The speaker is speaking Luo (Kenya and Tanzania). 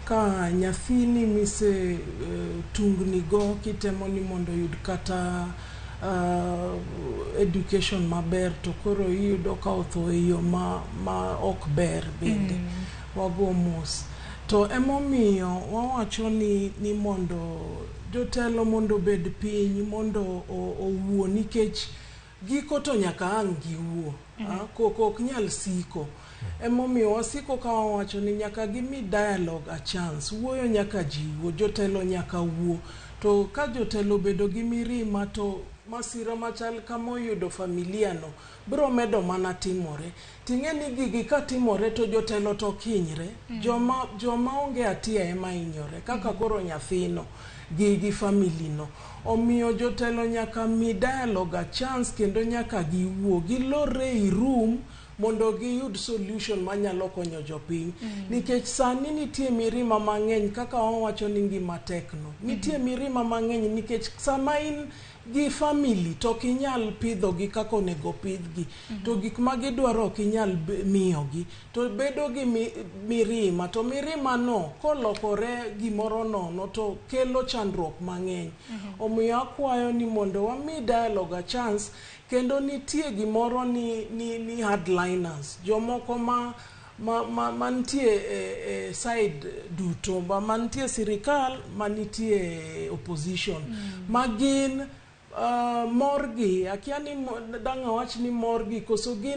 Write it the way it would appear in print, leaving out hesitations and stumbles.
ka nyathini mise tungni go kitemo ni mondo yud kata education maber to koro iyudo ka otho iyo ma ok ber bende wago mos to emomiyo wawacho ni mondo jotelo mondo bed piny mondo owuo nikech giko to nyaka ang' giwuo koko ok nyal siko emomiyo wasiko ka wawacho ni nyaka gimi dialogue a chance wuoyo nyaka jiwo jotelo nyaka wuo to ka jotelo bedo gi mirima to masira machal kama oyudo familia no bro medo mana timore ting'e ni gigi ka timore to jotelo to kinyre joma onge atia ema hinyore kaka koro nyathino gi family no omiyo jotelo nyaka mi dialogue a chance kendo nyaka giwuo gilore i room mondo giyud solution manyalo konyo jopiny nikech sani nitie mirima mang'eny kaka wawacho ni ngima tekno nitie mirima mang'eny nikech sama in gi family to kinyal pidho gi kako onego pidhgi to gik ma gidwaro kinyal miyogi to bedo gi mirima to mirima no kolokore gimoro nono to kelo chandruok mang'eny omiyo akwayo ni mondo wami dialogue a chance kendo nitie gimoro ni hardliners jomoko mantie side duto mantie sirikal manitie opposition magin morgi akia ni dang' awach ni morgi koso gin